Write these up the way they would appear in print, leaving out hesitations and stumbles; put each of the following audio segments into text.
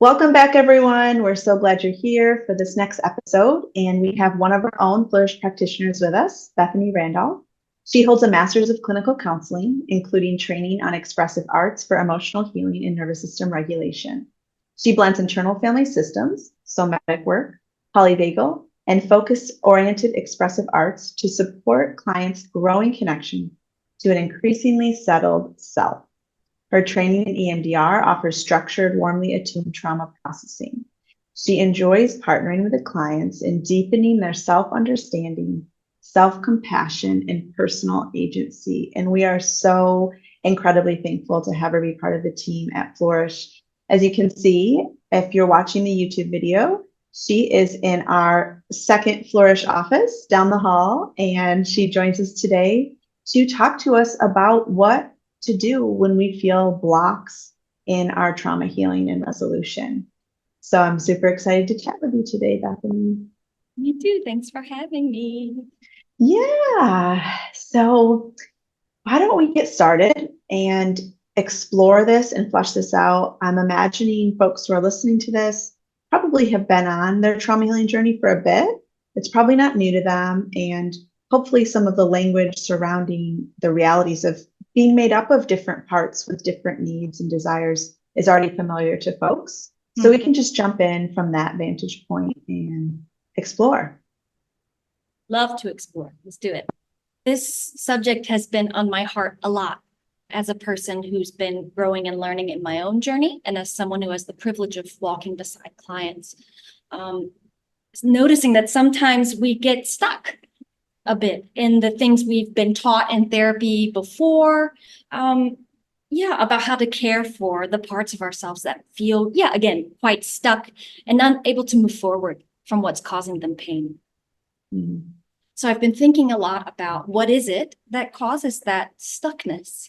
Welcome back, everyone. We're so glad you're here for this next episode. And we have one of our own Flourish practitioners with us, Bethany Randolph. She holds a master's of clinical counseling, including training on expressive arts for emotional healing and nervous system regulation. She blends internal family systems, somatic work, polyvagal, and focus-oriented expressive arts to support clients' growing connection to an increasingly settled self. Her training in EMDR offers structured, warmly attuned trauma processing. She enjoys partnering with the clients in deepening their self-understanding, self-compassion, and personal agency. And we are so incredibly thankful to have her be part of the team at Flourish. As you can see, if you're watching the YouTube video, she is in our second Flourish office down the hall, and she joins us today to talk to us about what to do when we feel blocks in our trauma healing and resolution. So I'm super excited to chat with you today, Bethany. You too. Thanks for having me. Yeah. So why don't we get started and explore this and flesh this out? I'm imagining folks who are listening to this probably have been on their trauma healing journey for a bit. It's probably not new to them. And hopefully some of the language surrounding the realities of being made up of different parts with different needs and desires is already familiar to folks. So we can just jump in from that vantage point and explore. Love to explore. Let's do it. This subject has been on my heart a lot as a person who's been growing and learning in my own journey, and as someone who has the privilege of walking beside clients. Noticing that sometimes we get stuck a bit in the things we've been taught in therapy before. About how to care for the parts of ourselves that feel, again, quite stuck and unable to move forward from what's causing them pain. Mm-hmm. So I've been thinking a lot about what is it that causes that stuckness?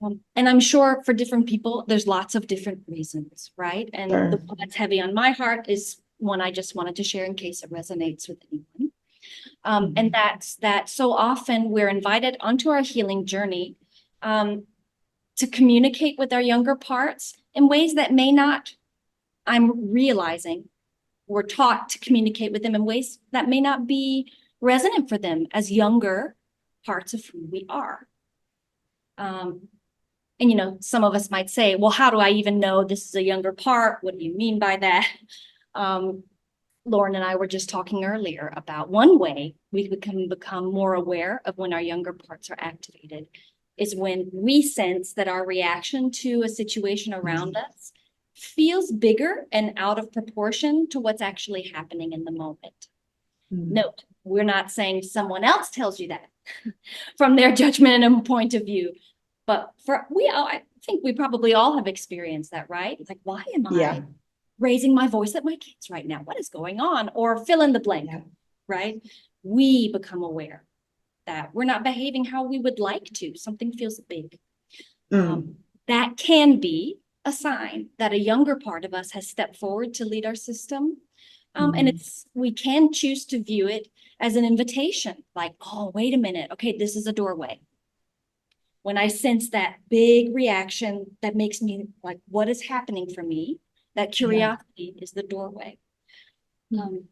And I'm sure for different people, there's lots of different reasons, right? And Sure. The one that's heavy on my heart is one I just wanted to share in case it resonates with anyone. And that's that so often we're invited onto our healing journey to communicate with our younger parts in ways that may not, I'm realizing, we're taught to communicate with them in ways that may not be resonant for them as younger parts of who we are. Some of us might say, well, how do I even know this is a younger part? What do you mean by that? Lauren and I were just talking earlier about one way we can become more aware of when our younger parts are activated is when we sense that our reaction to a situation around us feels bigger and out of proportion to what's actually happening in the moment. Note, we're not saying someone else tells you that from their judgment and point of view, but I think we probably all have experienced that, right? It's like, why am I raising my voice at my kids right now? What is going on? Or fill in the blank, right? We become aware that we're not behaving how we would like to. Something feels big. That can be a sign that a younger part of us has stepped forward to lead our system. And we can choose to view it as an invitation, like, oh, wait a minute. Okay, this is a doorway. When I sense that big reaction that makes me like, what is happening for me? That curiosity is the doorway. And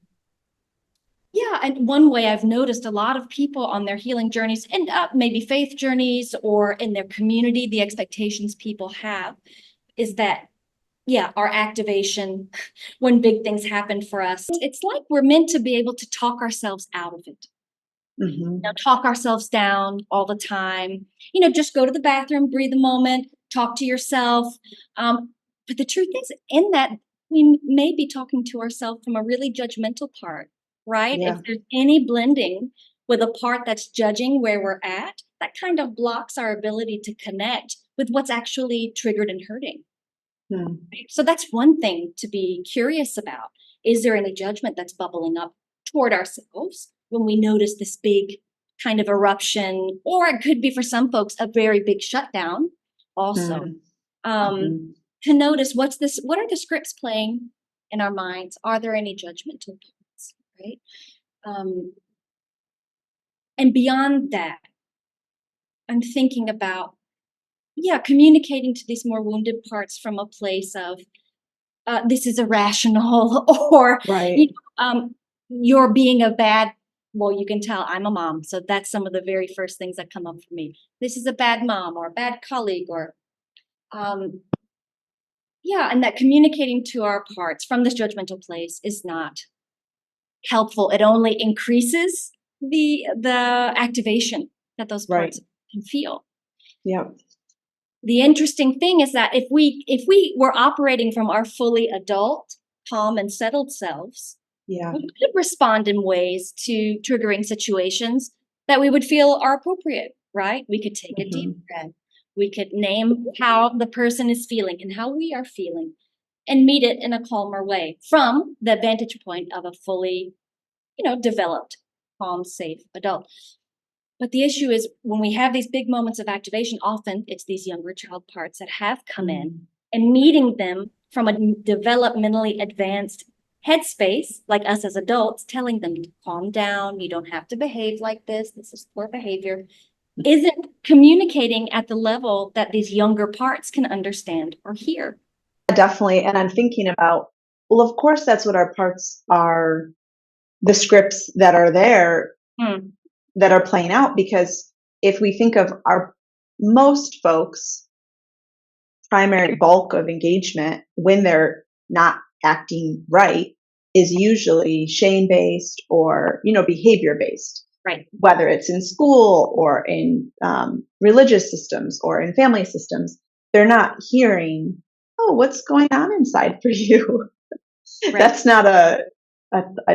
one way I've noticed a lot of people on their healing journeys end up maybe faith journeys or in their community, the expectations people have is that, our activation when big things happen for us, it's like we're meant to be able to talk ourselves out of it. Talk ourselves down all the time, just go to the bathroom, breathe a moment, talk to yourself. But the truth is in that we may be talking to ourselves from a really judgmental part, right? If there's any blending with a part that's judging where we're at, that kind of blocks our ability to connect with what's actually triggered and hurting. So that's one thing to be curious about. Is there any judgment that's bubbling up toward ourselves when we notice this big kind of eruption, or it could be for some folks a very big shutdown also. To notice what are the scripts playing in our minds? Are there any judgmental parts, right? And beyond that, I'm thinking about communicating to these more wounded parts from a place of this is irrational, or Right. you're being a bad. Well, you can tell I'm a mom, so that's some of the very first things that come up for me. This is a bad mom, or a bad colleague, or and that communicating to our parts from this judgmental place is not helpful. It only increases the activation that those parts can feel. Yep. The interesting thing is that if we were operating from our fully adult, calm and settled selves, we could respond in ways to triggering situations that we would feel are appropriate, right? We could take a deep breath. We could name how the person is feeling and how we are feeling and meet it in a calmer way from the vantage point of a fully, developed, calm, safe adult. But the issue is when we have these big moments of activation, often it's these younger child parts that have come in, and meeting them from a developmentally advanced headspace, like us as adults, telling them to calm down, you don't have to behave like this is poor behavior, isn't communicating at the level that these younger parts can understand or hear. Definitely. And I'm thinking about, well, of course, that's what our parts are, the scripts that are there that are playing out. Because if we think of most folks' primary bulk of engagement when they're not acting right is usually shame-based or, behavior-based. Right. Whether it's in school or in religious systems or in family systems, they're not hearing, oh, what's going on inside for you? Right. That's not a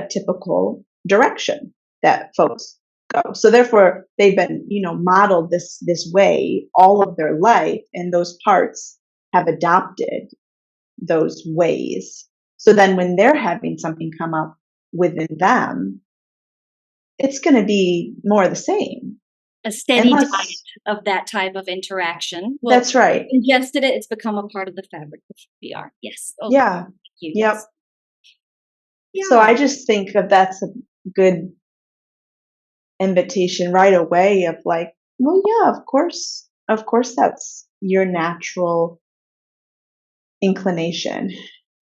typical direction that folks go. So therefore, they've been, modeled this way all of their life, and those parts have adopted those ways. So then when they're having something come up within them, it's going to be more of the same. A steady diet of that type of interaction. Well, that's right. Ingested it, it's become a part of the fabric of who we are. Yes. Oh, yeah. Yep. Yes. Yeah. So I just think that that's a good invitation right away of like, well, yeah, of course that's your natural inclination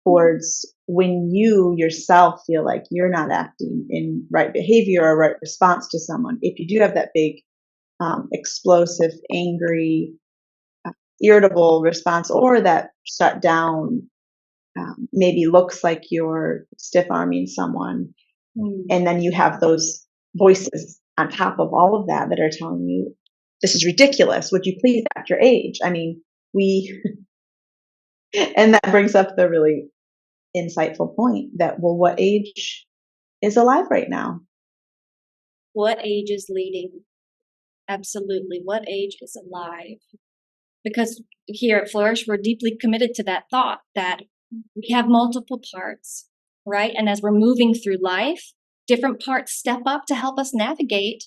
towards when you yourself feel like you're not acting in right behavior or right response to someone. If you do have that big, explosive, angry, irritable response, or that shut down, maybe looks like you're stiff-arming someone, and then you have those voices on top of all of that are telling you, this is ridiculous. Would you please act your age? I mean, and that brings up the really insightful point that, well, what age is alive right now? What age is leading? Absolutely. What age is alive? Because here at Flourish, we're deeply committed to that thought that we have multiple parts, right? And as we're moving through life, different parts step up to help us navigate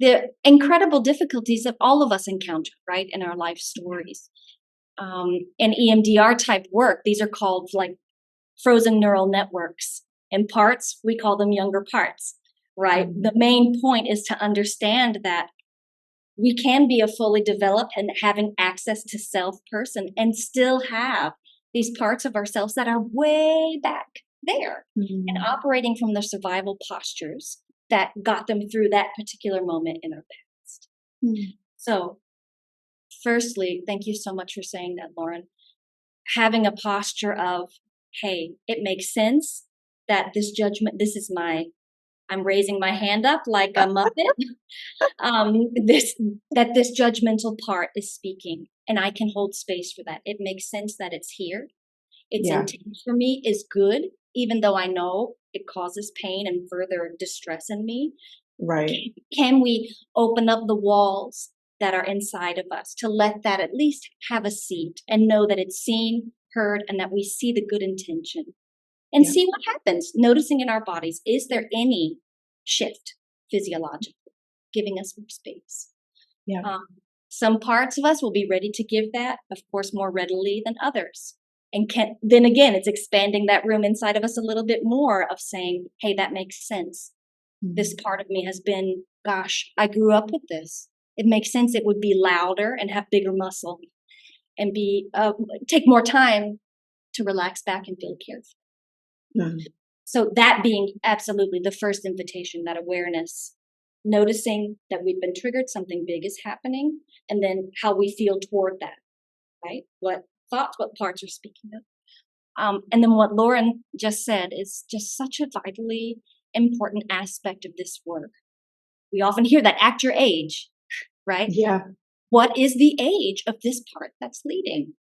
the incredible difficulties that all of us encounter, right, in our life stories. In EMDR type work, these are called like frozen neural networks. In parts, we call them younger parts, right? The main point is to understand that we can be a fully developed and having access to self person and still have these parts of ourselves that are way back there and operating from the survival postures that got them through that particular moment in our past. So firstly, thank you so much for saying that, Lauren. Having a posture of, hey, it makes sense that this judgment, I'm raising my hand up like a muppet. This judgmental part is speaking, and I can hold space for that. It makes sense that it's here. Its intent for me is good, even though I know it causes pain and further distress in me. Right. Can we open up the walls that are inside of us to let that at least have a seat and know that it's seen, heard, and that we see the good intention? And see what happens, noticing in our bodies, is there any shift physiologically, giving us more space? Some parts of us will be ready to give that, of course, more readily than others. And then again, it's expanding that room inside of us a little bit more of saying, hey, that makes sense. This part of me has been, gosh, I grew up with this. It makes sense it would be louder and have bigger muscle and take more time to relax back and feel cared for. Mm. So that being absolutely the first invitation, that awareness, noticing that we've been triggered, something big is happening, and then how we feel toward that, right? What thoughts, what parts are speaking of. And then what Lauren just said is just such a vitally important aspect of this work. We often hear that, act your age, right? Yeah. What is the age of this part that's leading?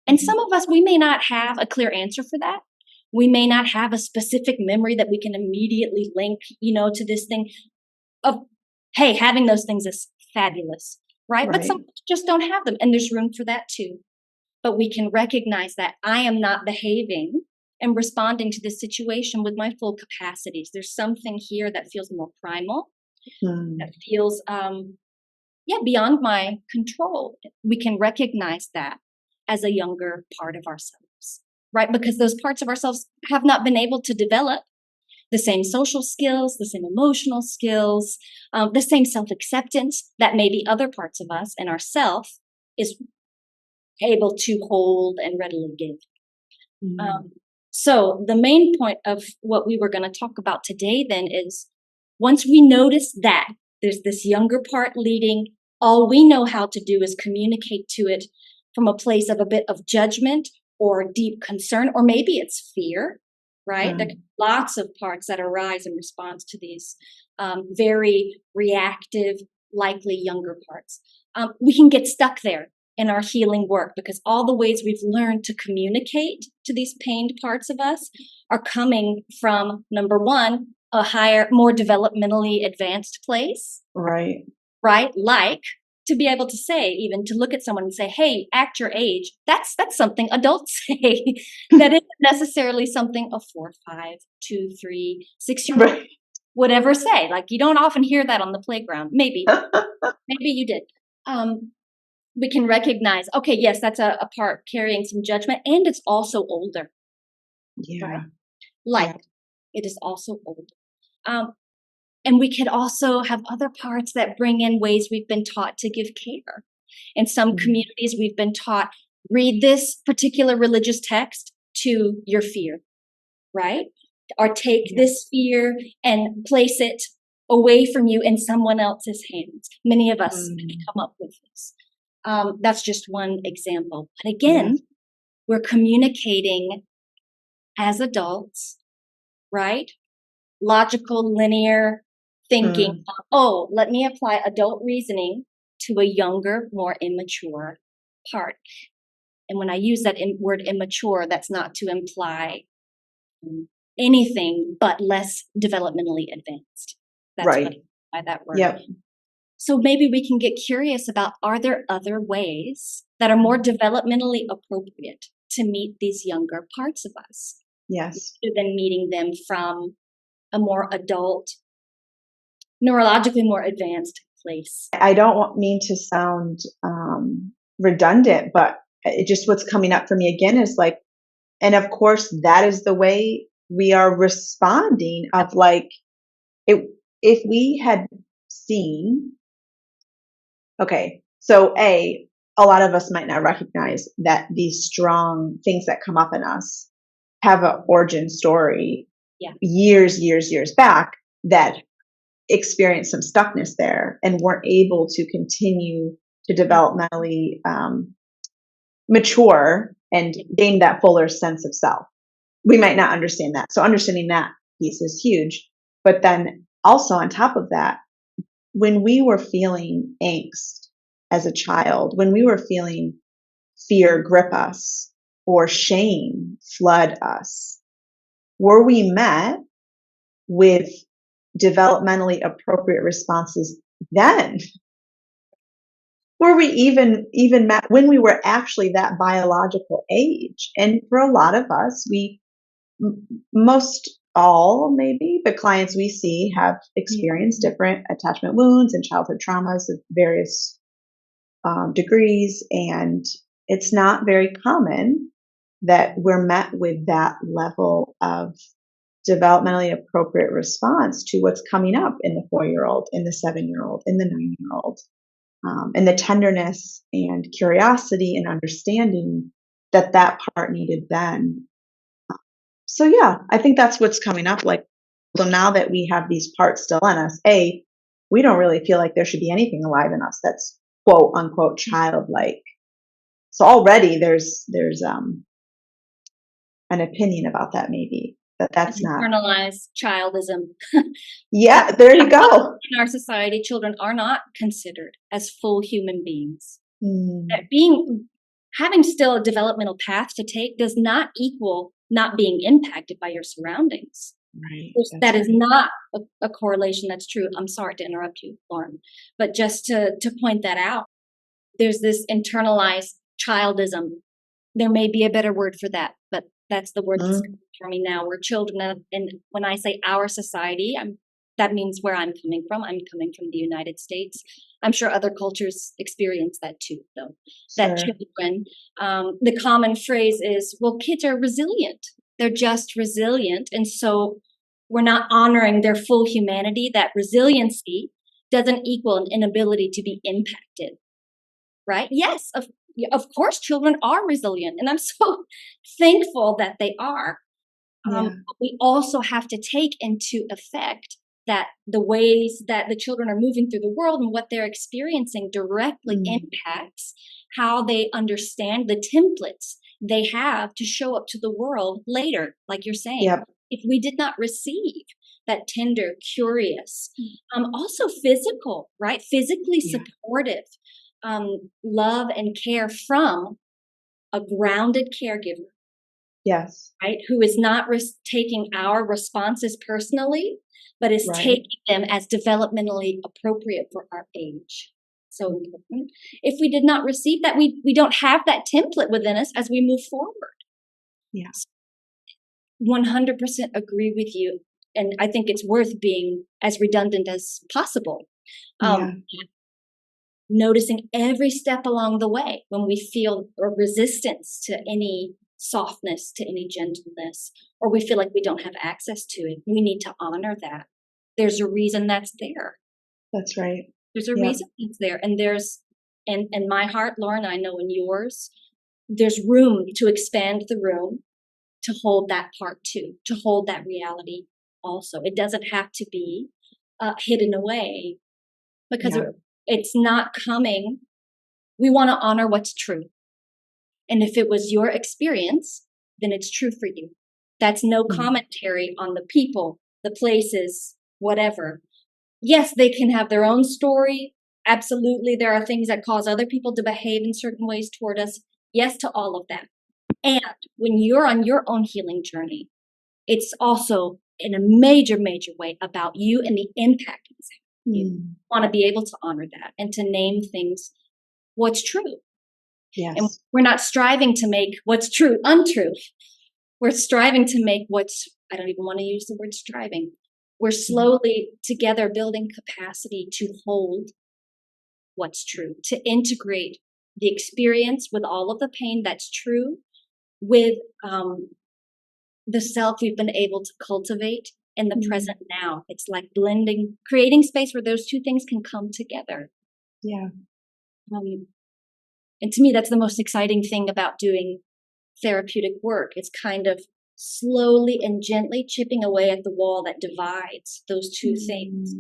And some of us, we may not have a clear answer for that. We may not have a specific memory that we can immediately link, to this thing of, hey, having those things is fabulous, right? But some of us just don't have them, and there's room for that too. But we can recognize that I am not behaving and responding to this situation with my full capacities. There's something here that feels more primal, that feels, beyond my control. We can recognize that as a younger part of ourselves, right? Because those parts of ourselves have not been able to develop the same social skills, the same emotional skills, the same self-acceptance that maybe other parts of us and ourself is able to hold and readily give. So the main point of what we were going to talk about today then is, once we notice that there's this younger part leading, all we know how to do is communicate to it from a place of a bit of judgment or deep concern, or maybe it's fear, right? There are lots of parts that arise in response to these very reactive, likely younger parts. We can get stuck there in our healing work, because all the ways we've learned to communicate to these pained parts of us are coming from, number one, a higher, more developmentally advanced place. Right? Like to be able to say, even to look at someone and say, hey, act your age. That's something adults say. That isn't necessarily something a 4, 5, 2, 3, 6-year-old would ever say. Like, you don't often hear that on the playground. Maybe you did. We can recognize, okay, yes, that's a part carrying some judgment, and it's also older. Yeah. Right? It is also older. And we could also have other parts that bring in ways we've been taught to give care. In some communities, we've been taught, read this particular religious text to your fear, right? Or take this fear and place it away from you in someone else's hands. Many of us come up with this. That's just one example. But again, we're communicating as adults, right? Logical, linear thinking. Oh, let me apply adult reasoning to a younger, more immature part. And when I use that word immature, that's not to imply anything but less developmentally advanced. That's what I mean by that word. Yep. So maybe we can get curious about, are there other ways that are more developmentally appropriate to meet these younger parts of us? Yes. Rather than meeting them from a more adult, neurologically more advanced place. I don't mean to sound redundant, but just what's coming up for me again is like, and of course that is the way we are responding of like, if we had seen, okay, so a lot of us might not recognize that these strong things that come up in us have an origin story years back that experienced some stuckness there and weren't able to continue to developmentally mature and gain that fuller sense of self. We might not understand that. So understanding that piece is huge. But then also on top of that, when we were feeling angst as a child, when we were feeling fear grip us or shame flood us, were we met with developmentally appropriate responses then? Were we even met when we were actually that biological age? And for a lot of us, most all maybe, the clients we see have experienced different attachment wounds and childhood traumas of various degrees. And it's not very common that we're met with that level of developmentally appropriate response to what's coming up in the 4-year-old, in the 7-year-old, in the 9-year-old. And the tenderness and curiosity and understanding that part needed then. So yeah, I think that's what's coming up. Like, so now that we have these parts still in us, we don't really feel like there should be anything alive in us that's quote unquote childlike. So already there's an opinion about that maybe, but that's not. Internalized childism. Yeah, there you go. In our society, children are not considered as full human beings. That Mm, having still a developmental path to take does not equal not being impacted by your surroundings. right. That is Right. not a correlation that's true. I'm sorry to interrupt you, Lauren, but just to point that out, there's this internalized childism. There may be a better word for that, but that's the word that's coming for me now. We're children of, and when I say our society, that means where I'm coming from. I'm coming from the United States. I'm sure other cultures experience that too, though. That Sure. children, the common phrase is, well, kids are resilient. They're just resilient. And so we're not honoring their full humanity. That resiliency doesn't equal an inability to be impacted, right? Yes, of course, children are resilient. And I'm so thankful that they are. Yeah. But we also have to take into effect that the ways that the children are moving through the world and what they're experiencing directly impacts how they understand the templates they have to show up to the world later, like you're saying. Yep. If we did not receive that tender, curious, also physical, right? Physically supportive love and care from a grounded caregiver, Yes. right? Who is not taking our responses personally, but is Right. taking them as developmentally appropriate for our age. So important. If we did not receive that, we don't have that template within us as we move forward. Yeah. 100% agree with you. And I think it's worth being as redundant as possible. Yeah. Noticing every step along the way when we feel a resistance to any softness, to any gentleness, or we feel like we don't have access to it. We need to honor that. There's a reason that's there. That's right. There's a Yep. reason it's there. And there's, in my heart, Lauren, I know in yours, there's room to expand the room to hold that part too, to hold that reality also. It doesn't have to be hidden away because it's not coming. We want to honor what's true. And if it was your experience, then it's true for you. That's no commentary on the people, the places, whatever. Yes, they can have their own story. Absolutely, there are things that cause other people to behave in certain ways toward us. Yes to all of that. And when you're on your own healing journey, it's also in a major, major way about you and the impact it's having. You want to be able to honor that and to name things what's true. Yes. And we're not striving to make what's true untrue. We're striving to make I don't even want to use the word striving. We're slowly together building capacity to hold what's true, to integrate the experience with all of the pain that's true with the self we've been able to cultivate in the present now. It's like blending, creating space where those two things can come together. Yeah. And to me, that's the most exciting thing about doing therapeutic work. It's kind of slowly and gently chipping away at the wall that divides those two things.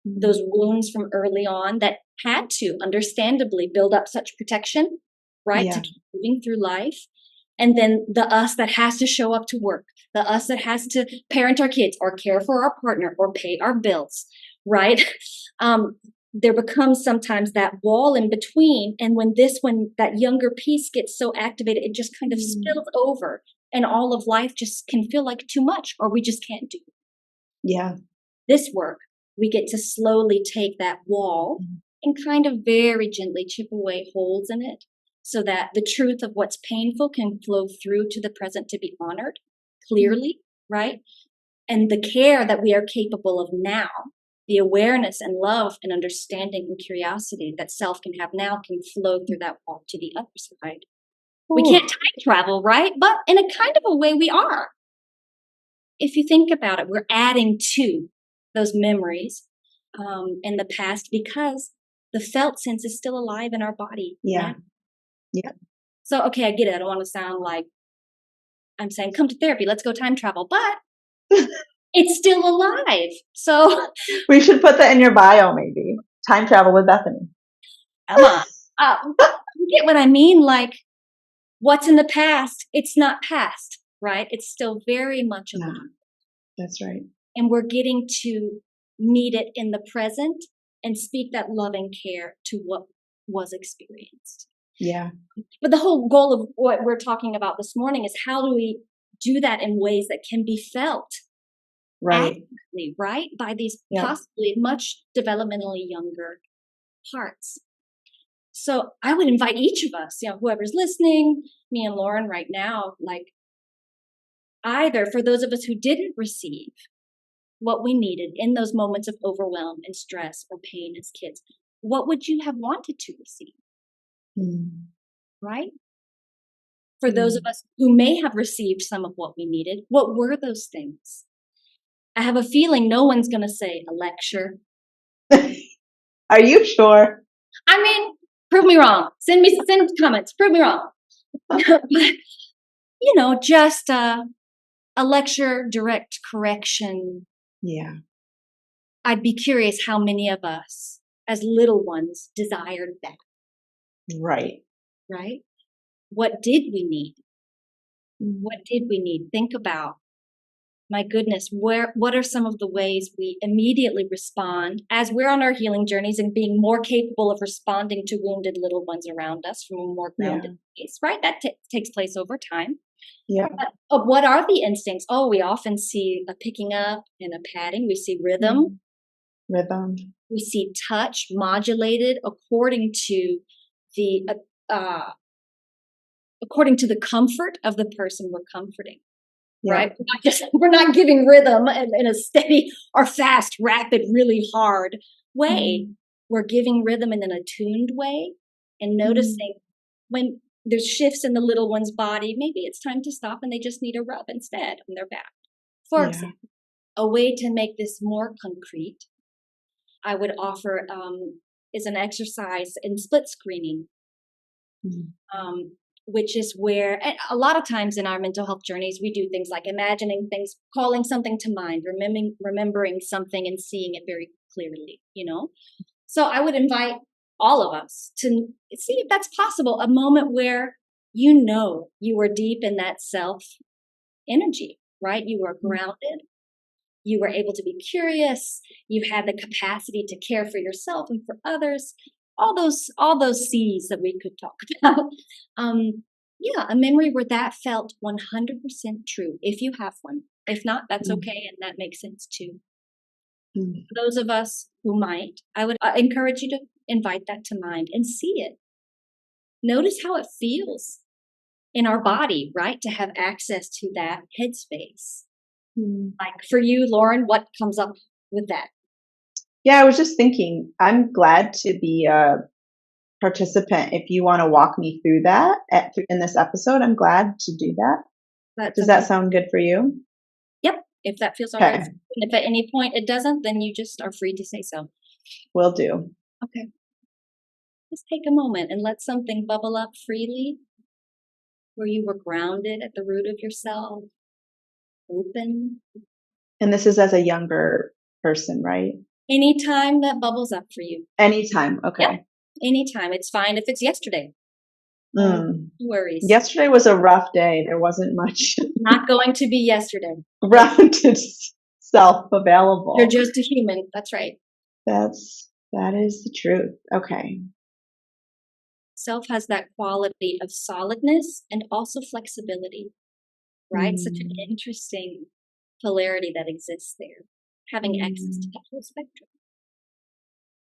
Those wounds from early on that had to understandably build up such protection, right? To keep moving through life. And then the us that has to show up to work, the us that has to parent our kids or care for our partner or pay our bills, right? There becomes sometimes that wall in between. And when that younger piece gets so activated, it just kind of spills over and all of life just can feel like too much or we just can't do it. Yeah. This work, we get to slowly take that wall and kind of very gently chip away holes in it so that the truth of what's painful can flow through to the present to be honored clearly, right? And the care that we are capable of now, the awareness and love and understanding and curiosity that self can have now can flow through that wall to the other side. We can't time travel, right? But in a kind of a way we are. If you think about it, we're adding to those memories in the past because the felt sense is still alive in our body. Yeah. Now. Yeah. So, okay, I get it. I don't want to sound like I'm saying, come to therapy, let's go time travel, but it's still alive. So, We should put that in your bio, maybe. Time travel with Bethany. come on. You get what I mean? Like, what's in the past, it's not past, right? It's still very much alive. That's right. And we're getting to meet it in the present and speak that love and care to what was experienced. Yeah. But the whole goal of what we're talking about this morning is how do we do that in ways that can be felt actively, right? By these possibly much developmentally younger parts. So I would invite each of us, whoever's listening, me and Lauren right now, like either for those of us who didn't receive what we needed in those moments of overwhelm and stress or pain as kids, what would you have wanted to receive? Right? For those of us who may have received some of what we needed, what were those things? I have a feeling no one's going to say a lecture. Are you sure? I mean, prove me wrong. Send comments. Prove me wrong. But, just a lecture, direct correction. Yeah. I'd be curious how many of us as little ones desired that. Right. Right? What did we need? What did we need? Think about, my goodness, what are some of the ways we immediately respond as we're on our healing journeys and being more capable of responding to wounded little ones around us from a more grounded place, right? That takes place over time. Yeah. But what are the instincts? Oh, we often see a picking up and a patting. We see rhythm. We see touch modulated according to the comfort of the person we're comforting. Right? We're not giving rhythm in a steady or fast, rapid, really hard way. We're giving rhythm in an attuned way and noticing when there's shifts in the little one's body, maybe it's time to stop and they just need a rub instead on their back. For example, a way to make this more concrete, I would offer is an exercise in split screening. Which is where a lot of times in our mental health journeys, we do things like imagining things, calling something to mind, remembering something and seeing it very clearly, So I would invite all of us to see if that's possible, a moment where you were deep in that self energy, right? You were grounded. You were able to be curious. You had the capacity to care for yourself and for others. All those C's that we could talk about. A memory where that felt 100% true, if you have one. If not, that's okay, and that makes sense too. For those of us who might, I would encourage you to invite that to mind and see it. Notice how it feels in our body, right, to have access to that headspace. Like for you, Lauren, what comes up with that? Yeah, I was just thinking, I'm glad to be a participant. If you want to walk me through that in this episode, I'm glad to do that. Does that sound good for you? Yep. If that feels all right. And if at any point it doesn't, then you just are free to say so. Will do. Okay. Just take a moment and let something bubble up freely where you were grounded at the root of yourself, open. And this is as a younger person, right? Anytime that bubbles up for you. Anytime. Okay. Yep. Anytime. It's fine if it's yesterday. No worries. Yesterday was a rough day. There wasn't much. Not going to be yesterday. Grounded self available. You're just a human. That's right. That is the truth. Okay. Self has that quality of solidness and also flexibility, right? Such an interesting polarity that exists there, having access to the whole spectrum.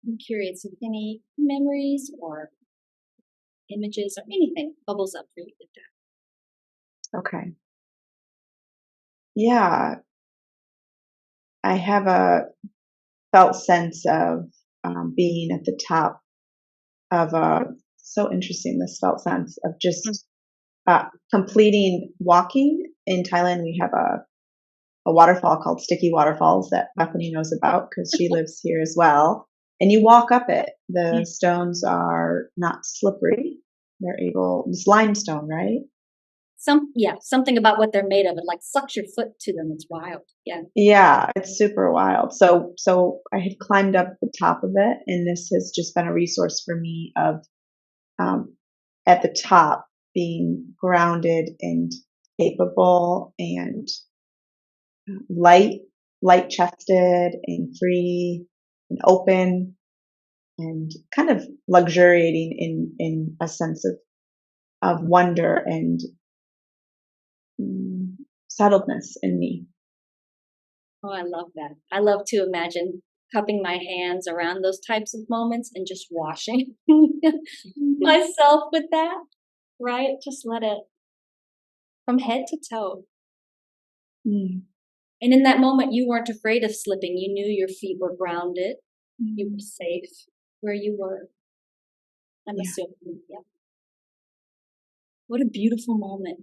I'm curious if any memories or images or anything bubbles up for you with that. Okay. Yeah. I have a felt sense of being at the top of so interesting, this felt sense of just completing walking. In Thailand, we have a waterfall called Sticky Waterfalls that Bethany knows about because she lives here as well. And you walk up it. The stones are not slippery. it's limestone, right? Something about what they're made of. It like sucks your foot to them. It's wild. Yeah. Yeah, it's super wild. So I had climbed up the top of it, and this has just been a resource for me of at the top being grounded and capable and light chested and free and open and kind of luxuriating in a sense of wonder and settledness in me. Oh, I love that. I love to imagine cupping my hands around those types of moments and just washing myself with that, right? Just let it from head to toe. Mm. And in that moment, you weren't afraid of slipping. You knew your feet were grounded. You were safe where you were. I'm assuming, yeah. What a beautiful moment.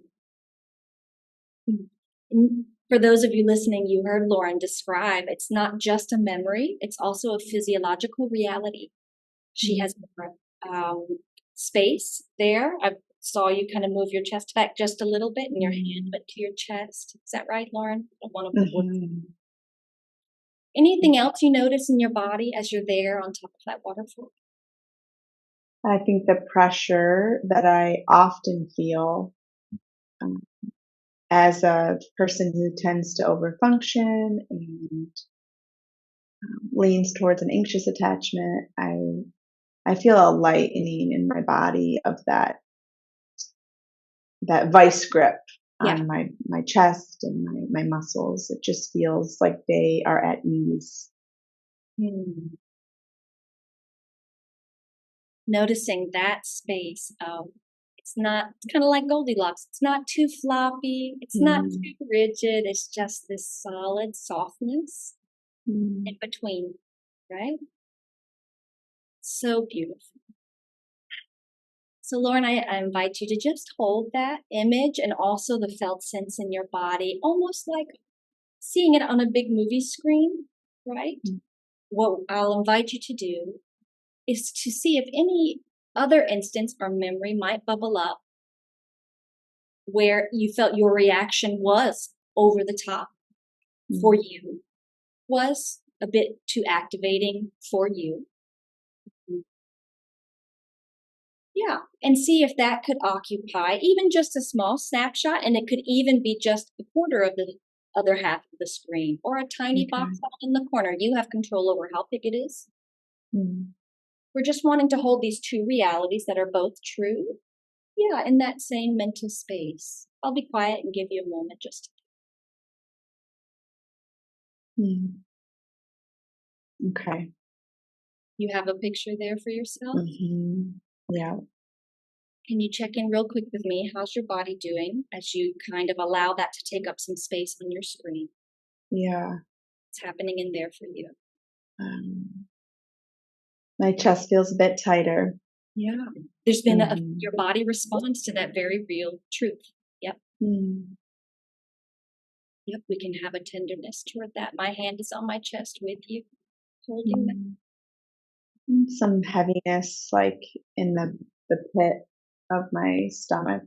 And for those of you listening, you heard Lauren describe it's not just a memory, it's also a physiological reality. She has more space there. I saw you kind of move your chest back just a little bit and your hand went to your chest. Is that right, Lauren? Anything else you notice in your body as you're there on top of that waterfall? I think the pressure that I often feel as a person who tends to overfunction and leans towards an anxious attachment, I feel a lightening in my body of that vice grip on my chest and my muscles. It just feels like they are at ease. Noticing that space of it's kind of like Goldilocks. It's not too floppy. It's not too rigid. It's just this solid softness in between, right? So beautiful. So Lauren, I invite you to just hold that image and also the felt sense in your body, almost like seeing it on a big movie screen, right? What I'll invite you to do is to see if any other instance or memory might bubble up where you felt your reaction was over the top for you, was a bit too activating for you. Yeah, and see if that could occupy even just a small snapshot, and it could even be just a quarter of the other half of the screen or a tiny box out in the corner. You have control over how big it is. We're just wanting to hold these two realities that are both true, in that same mental space. I'll be quiet and give you a moment just to. Okay. You have a picture there for yourself? Yeah. Can you check in real quick with me? How's your body doing as you kind of allow that to take up some space on your screen? Yeah. What's happening in there for you? My chest feels a bit tighter. Yeah. There's been your body responds to that very real truth. Yep. Yep. We can have a tenderness toward that. My hand is on my chest with you, holding that. Some heaviness, like in the pit of my stomach,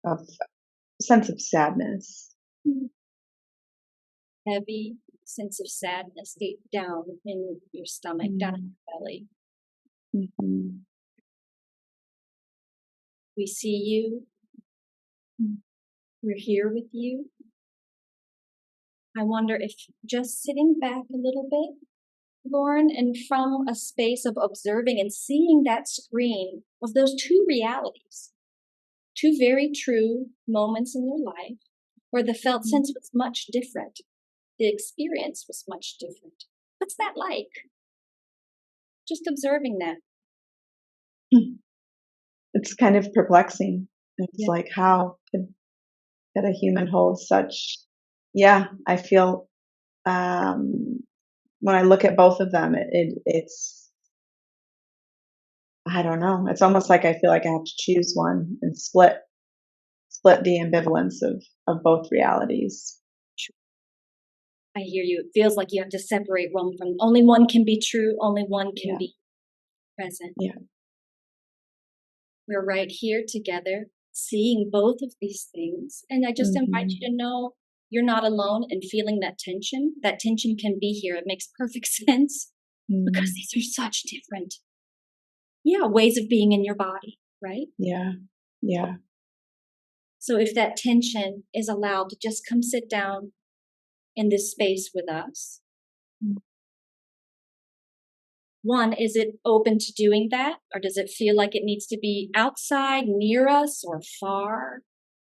of sense of sadness. Heavy sense of sadness deep down in your stomach, down in your belly. We see you. We're here with you. I wonder if just sitting back a little bit, Lauren, and from a space of observing and seeing that screen of those two realities, two very true moments in your life where the felt sense was much different. The experience was much different. What's that like? Just observing that. It's kind of perplexing. It's like, how could a human hold such? Yeah, I feel when I look at both of them, it's I don't know. It's almost like I feel like I have to choose one and split the ambivalence of both realities. I hear you. It feels like you have to separate one from only one can be true, only one can be present. Yeah. We're right here together, seeing both of these things. And I just invite you to know you're not alone in feeling that tension. That tension can be here. It makes perfect sense because these are such different, ways of being in your body, right? Yeah. Yeah. So if that tension is allowed to just come sit down in this space with us, one, is it open to doing that? Or does it feel like it needs to be outside, near us, or far?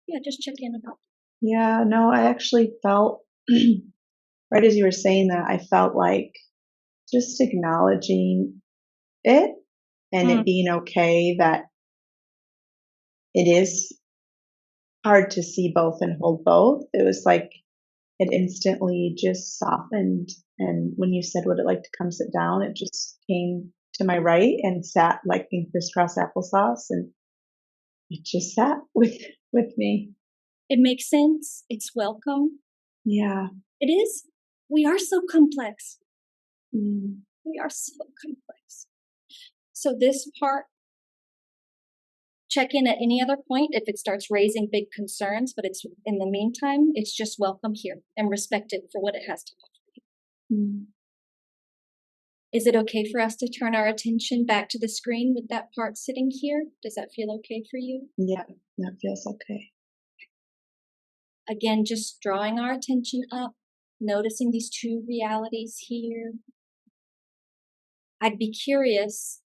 Yeah, just check in about that. Yeah. No, I actually felt, right as you were saying that, I felt like just acknowledging it and it being okay that it is hard to see both and hold both. It was like it instantly just softened. And when you said, would it like to come sit down? It just came to my right and sat like in crisscross applesauce, and it just sat with me. It makes sense. It's welcome. Yeah. It is. We are so complex. Mm. We are so complex. So this part, check in at any other point if it starts raising big concerns, but it's in the meantime, it's just welcome here and respect it for what it has to offer you. Mm. Is it okay for us to turn our attention back to the screen with that part sitting here? Does that feel okay for you? Yeah, that feels okay. Again, just drawing our attention up, noticing these two realities here. I'd be curious,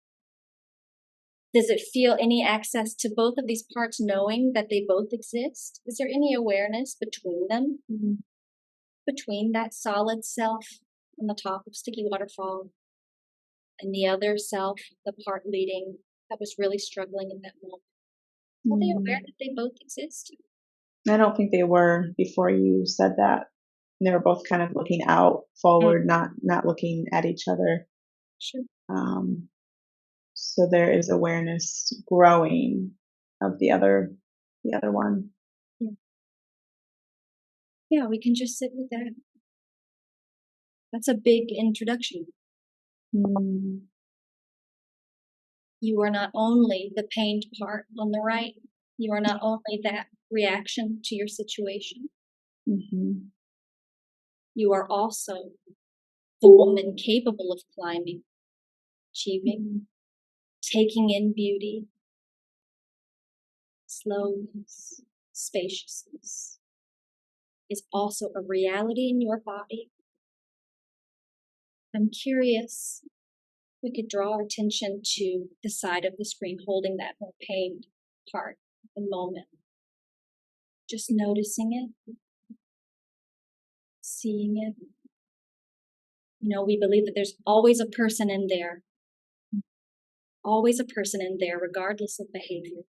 does it feel any access to both of these parts knowing that they both exist? Is there any awareness between them? Mm-hmm. Between that solid self on the top of Sticky Waterfall and the other self, the part leading, that was really struggling in that moment? Are they aware that they both exist? I don't think they were before you said that. They were both kind of looking out forward, not looking at each other. Sure. So there is awareness growing of the other one. Yeah, we can just sit with that. That's a big introduction. Mm. You are not only the pained part on the right, you are not only that reaction to your situation. Mm-hmm. You are also the woman capable of climbing, achieving, taking in beauty, slowness, spaciousness is also a reality in your body. I'm curious, we could draw our attention to the side of the screen holding that more pained part at the moment. Just noticing it, seeing it. You know, we believe that there's always a person in there, regardless of behavior.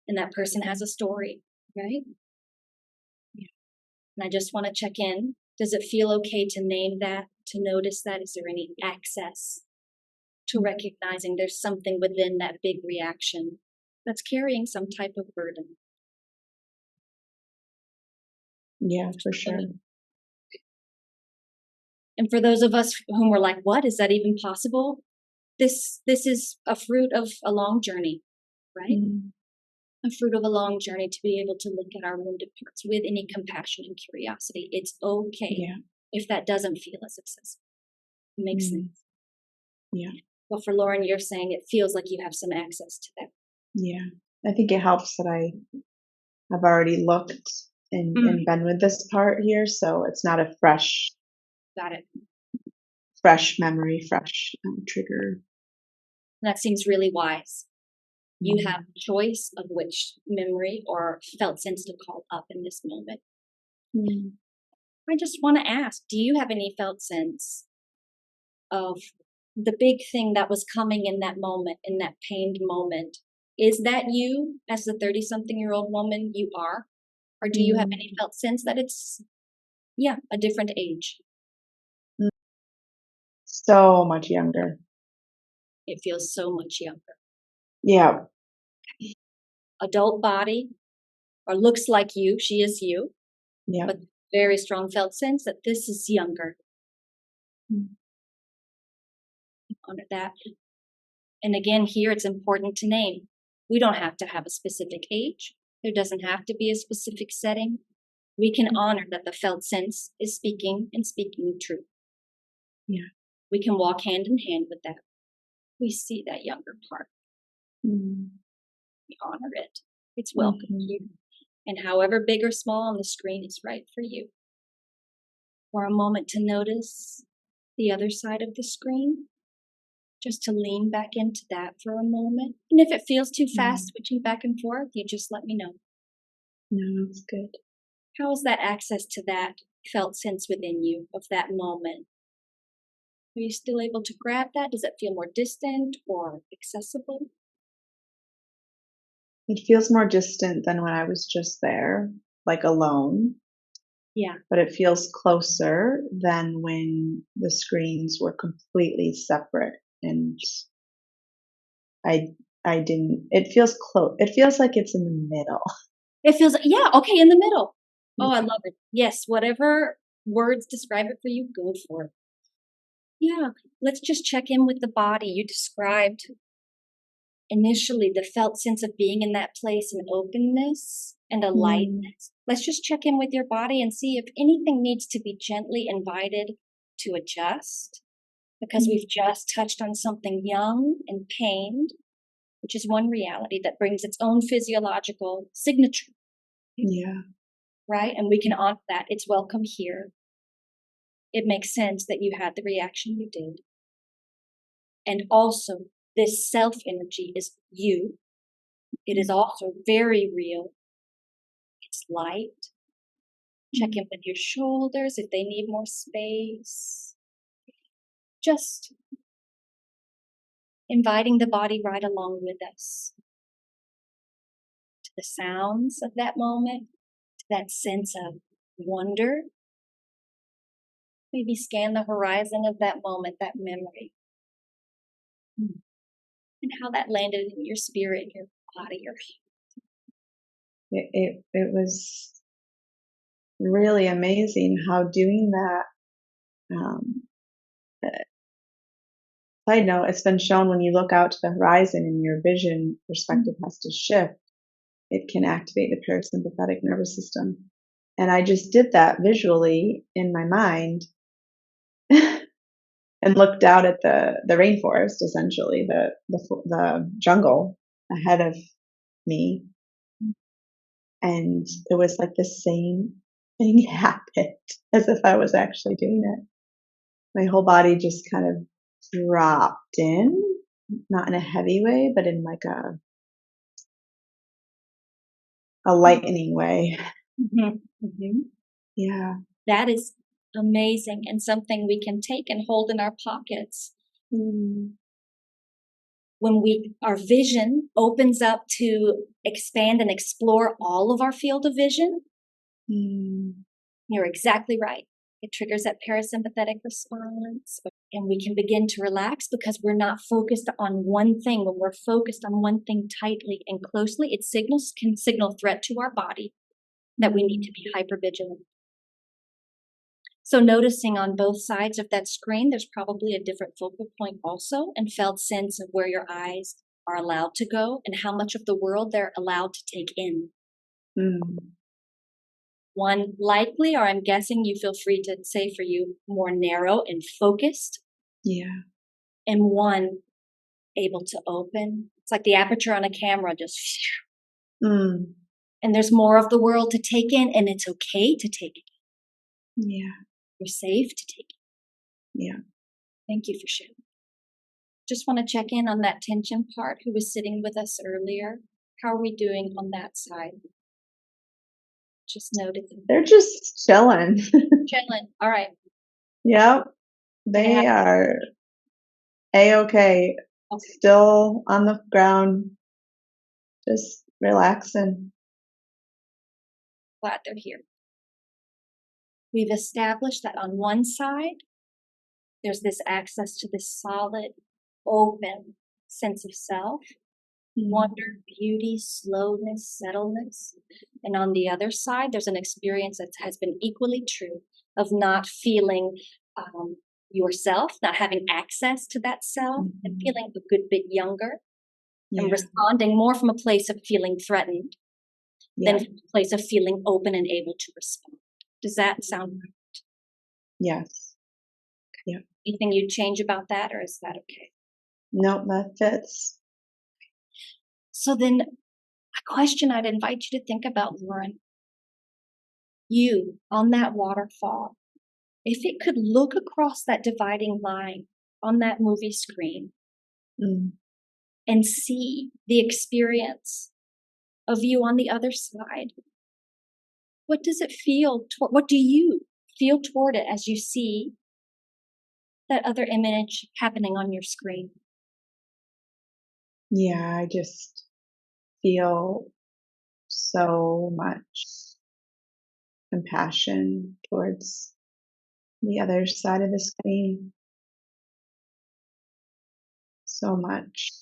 And that person has a story, right? Yeah. And I just want to check in. Does it feel okay to name that, to notice that? Is there any access to recognizing there's something within that big reaction that's carrying some type of burden? Yeah, for sure. And for those of us whom were like, what, is that even possible? This is a fruit of a long journey, right? Mm. A fruit of a long journey to be able to look at our wounded parts with any compassion and curiosity. It's okay if that doesn't feel as accessible. It makes sense. Yeah. But for Lauren, you're saying it feels like you have some access to that. Yeah. I think it helps that I have already looked and been with this part here, so it's not a fresh memory, fresh trigger. That seems really wise. You have choice of which memory or felt sense to call up in this moment. I just want to ask, do you have any felt sense of the big thing that was coming in that moment, in that pained moment? Is that you as the 30-something-year-old woman you are? Or do you have any felt sense that it's, a different age? So much younger. It feels so much younger. Yeah. Adult body, or looks like you, she is you. Yeah. But very strong felt sense that this is younger. Honor that. And again, here it's important to name. We don't have to have a specific age. There doesn't have to be a specific setting. We can honor that the felt sense is speaking and speaking truth. Yeah. We can walk hand in hand with that. We see that younger part. Mm-hmm. We honor it. It's welcome here. And however big or small on the screen is right for you. For a moment to notice the other side of the screen, just to lean back into that for a moment. And if it feels too fast, switching back and forth, you just let me know. No, that's good. How is that access to that felt sense within you of that moment? Are you still able to grab that? Does it feel more distant or accessible? It feels more distant than when I was just there, like alone. Yeah. But it feels closer than when the screens were completely separate and I didn't, it feels close. It feels like it's in the middle. It feels, yeah, okay, in the middle. Oh, I love it. Yes, whatever words describe it for you, go for it. Yeah, let's just check in with the body. You described initially the felt sense of being in that place, an openness and a lightness. Let's just check in with your body and see if anything needs to be gently invited to adjust, because we've just touched on something young and pained, which is one reality that brings its own physiological signature. Yeah. Right? And we can honor that. It's welcome here. It makes sense that you had the reaction you did. And also, this self energy is you. It is also very real. It's light. Check in with your shoulders if they need more space. Just inviting the body right along with us to the sounds of that moment, to that sense of wonder. Maybe scan the horizon of that moment, that memory. And how that landed in your spirit, your body, your It was really amazing how doing that. Side note, it's been shown when you look out to the horizon and your vision perspective has to shift, it can activate the parasympathetic nervous system. And I just did that visually in my mind and looked out at the rainforest, essentially, the jungle ahead of me. And it was like the same thing happened as if I was actually doing it. My whole body just kind of dropped in, not in a heavy way, but in like a lightning way. Yeah. That is amazing and something we can take and hold in our pockets. When our vision opens up to expand and explore all of our field of vision, you're exactly right. It triggers that parasympathetic response, and we can begin to relax because we're not focused on one thing. When we're focused on one thing tightly and closely, it can signal threat to our body that we need to be hypervigilant. So noticing on both sides of that screen, there's probably a different focal point also, and felt sense of where your eyes are allowed to go and how much of the world they're allowed to take in. One likely, or I'm guessing you feel free to say for you, more narrow and focused. Yeah. And one able to open. It's like the aperture on a camera, just and there's more of the world to take in, and it's okay to take it. Yeah. You're safe to take it. Yeah. Thank you for sharing. Just want to check in on that tension part who was sitting with us earlier. How are we doing on that side? Just noted. They're just chilling. Chilling. All right. Yep. They are A-okay. Still on the ground. Just relaxing. Glad they're here. We've established that on one side, there's this access to this solid, open sense of self, wonder, beauty, slowness, settledness. And on the other side, there's an experience that has been equally true of not feeling yourself, not having access to that self, and feeling a good bit younger and Yeah. responding more from a place of feeling threatened Yeah. than from a place of feeling open and able to respond. Does that sound right? Yes. Yeah. Anything you'd change about that, or is that okay? No, that fits. So then a question I'd invite you to think about, Lauren. You on that waterfall, if it could look across that dividing line on that movie screen and see the experience of you on the other side, what does it feel? What do you feel toward it as you see that other image happening on your screen? Yeah, I just feel so much compassion towards the other side of the screen. So much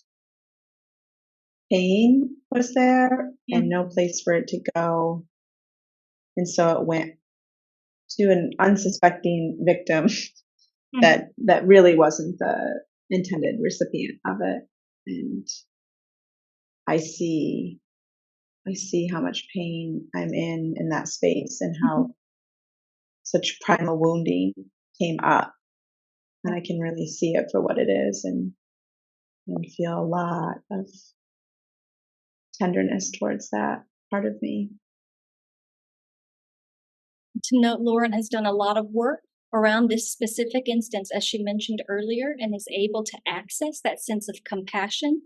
pain was there and no place for it to go. And so it went to an unsuspecting victim that really wasn't the intended recipient of it. And I see how much pain I'm in that space and how such primal wounding came up. And I can really see it for what it is and feel a lot of tenderness towards that part of me. To note, Lauren has done a lot of work around this specific instance, as she mentioned earlier, and is able to access that sense of compassion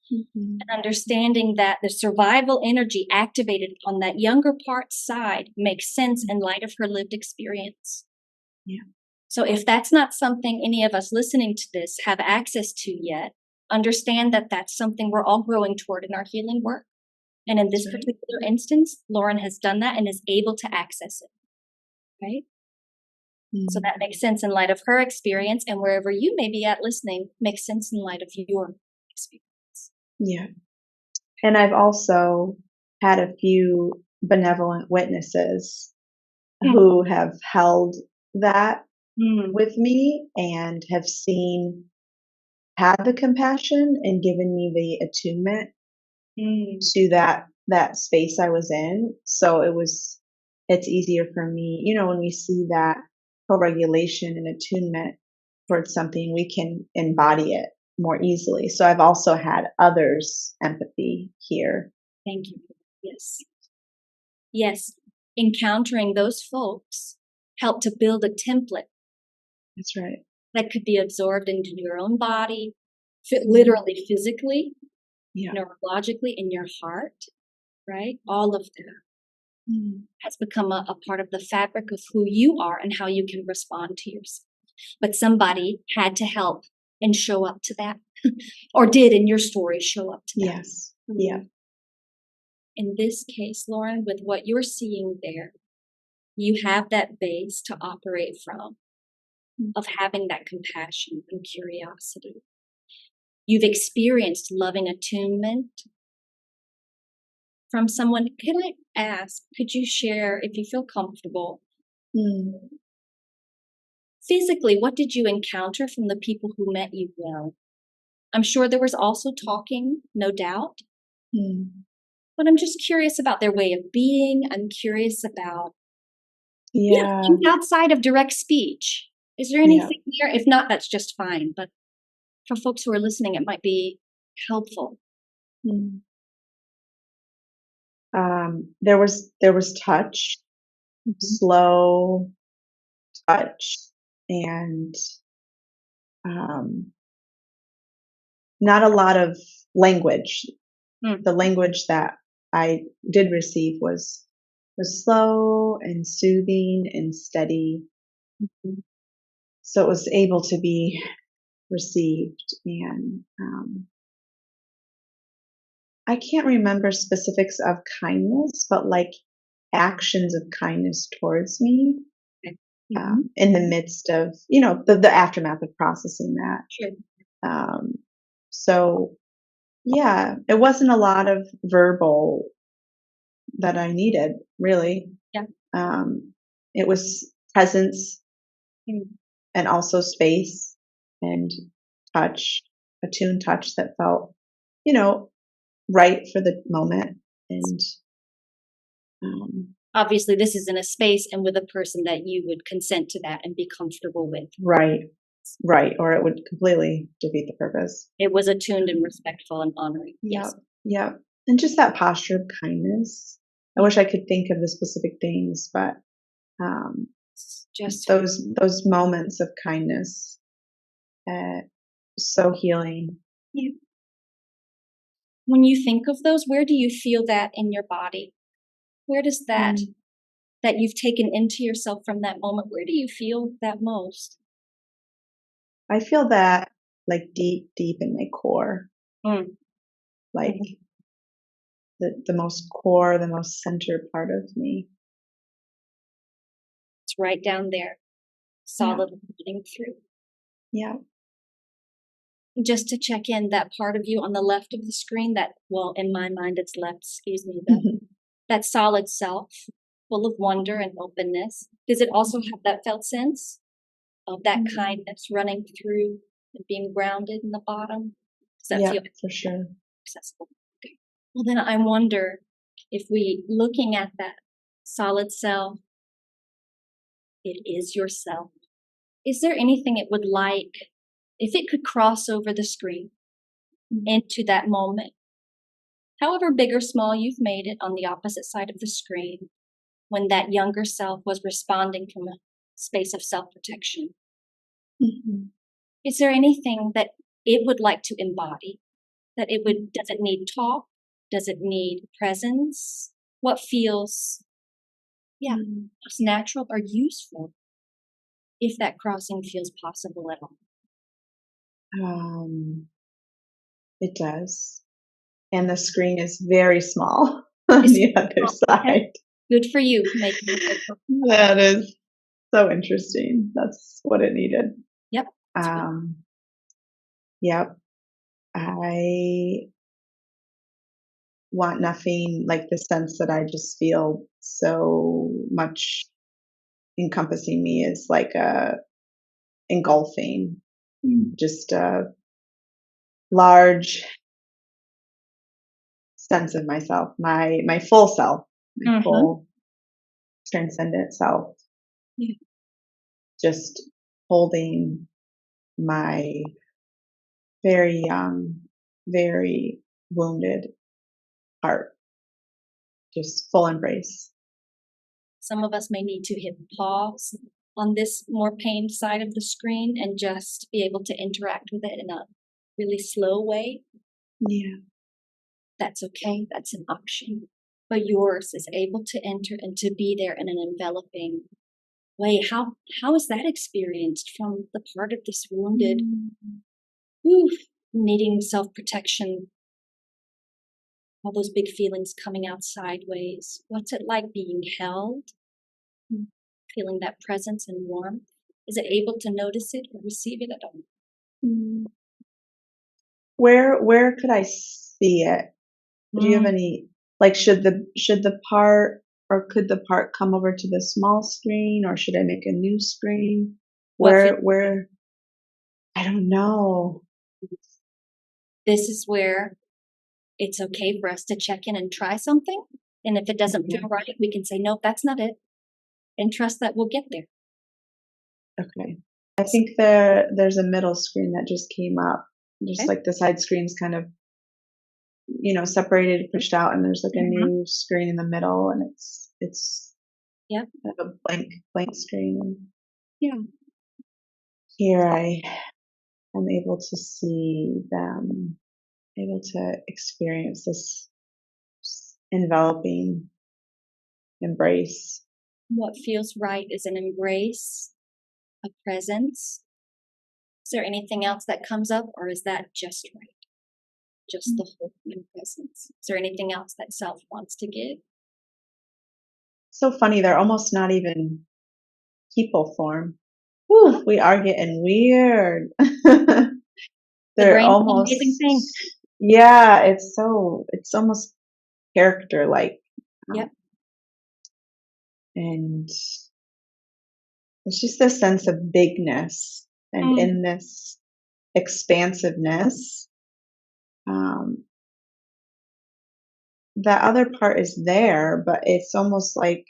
and understanding that the survival energy activated on that younger part side makes sense in light of her lived experience. Yeah. So if that's not something any of us listening to this have access to yet, understand that that's something we're all growing toward in our healing work. And in this particular instance, Lauren has done that and is able to access it. Right? So that makes sense in light of her experience, and wherever you may be at listening makes sense in light of your experience. Yeah. And I've also had a few benevolent witnesses who have held that with me and have had the compassion and given me the attunement to that space I was in. So it's easier for me, when we see that co-regulation and attunement towards something, we can embody it more easily. So I've also had others' empathy here. Thank you. Yes. Yes. Encountering those folks help to build a template. That's right. That could be absorbed into your own body, literally, physically, neurologically, in your heart, right? All of that has become a part of the fabric of who you are and how you can respond to yourself. But somebody had to help and show up to that, or did in your story show up to that. Yes. Yeah. In this case, Lauren, with what you're seeing there, you have that base to operate from, of having that compassion and curiosity. You've experienced loving attunement from someone. Can I ask, could you share, if you feel comfortable, physically, what did you encounter from the people who met you well? I'm sure there was also talking, no doubt. But I'm just curious about their way of being. I'm curious about outside of direct speech. Is there anything here? If not, that's just fine. But for folks who are listening, it might be helpful. There was touch, slow touch, and not a lot of language. The language that I did receive was slow and soothing and steady. So it was able to be received. And I can't remember specifics of kindness, but like actions of kindness towards me in the midst of, the aftermath of processing that. Sure. So yeah, it wasn't a lot of verbal that I needed, really. Yeah. It was presence and also space and touch, attuned touch that felt, right for the moment. And obviously, this is in a space and with a person that you would consent to that and be comfortable with. Right. Or it would completely defeat the purpose. It was attuned and respectful and honoring. Yes. Yep. And just that posture of kindness. I wish I could think of the specific things, but just those moments of kindness, so healing. Yeah. When you think of those, where do you feel that in your body? Where does that you've taken into yourself from that moment, where do you feel that most? I feel that like deep in my core. Like the most core, the most center part of me. It's right down there, solid running through. Yeah. Just to check in, that part of you on the left of the screen, in my mind it's left, excuse me, that solid self, full of wonder and openness. Does it also have that felt sense of that kindness running through and being grounded in the bottom? Does that feel for sure accessible? Okay. Well, then I wonder if looking at that solid self, it is yourself. Is there anything it would like, if it could cross over the screen into that moment, however big or small you've made it on the opposite side of the screen, when that younger self was responding from a space of self-protection? Is there anything that it would like to embody? Does it need talk? Does it need presence? What feels, most natural or useful, if that crossing feels possible at all? It does. And the screen is very small on the other side. Good for you making it. That is so interesting. That's what it needed. Yep. Yep. I want nothing like the sense that I just feel so much encompassing me is like engulfing, just a large sense of myself, my full self, my full transcendent self. Just holding my very young, very wounded heart, just full embrace. Some of us may need to hit pause on this more pained side of the screen and just be able to interact with it in a really slow way. Yeah. That's okay. That's an option. But yours is able to enter and to be there in an enveloping way. How is that experienced from the part of this wounded, needing self-protection, all those big feelings coming out sideways? What's it like being held, feeling that presence and warmth? Is it able to notice it or receive it at all? Where could I see it? Do you have any, like, should the part, or could the part come over to the small screen, or should I make a new screen? Where I don't know. This is where it's okay for us to check in and try something. And if it doesn't feel right, we can say, nope, that's not it. And trust that we'll get there. Okay. I think there's a middle screen that just came up. Just like the side screen's kind of, separated, pushed out, and there's like a new screen in the middle, and it's kind of a blank screen. Yeah. Here I am able to see them, able to experience this enveloping embrace. What feels right is an embrace, a presence. Is there anything else that comes up, or is that just right? Just the whole presence. Is there anything else that self wants to give? So funny, they're almost not even people form. Ooh, we are getting weird. They're almost amazing thing. Yeah, it's almost character like. Yep. And It's just a sense of bigness, and in this expansiveness, um, that other part is there, but it's almost like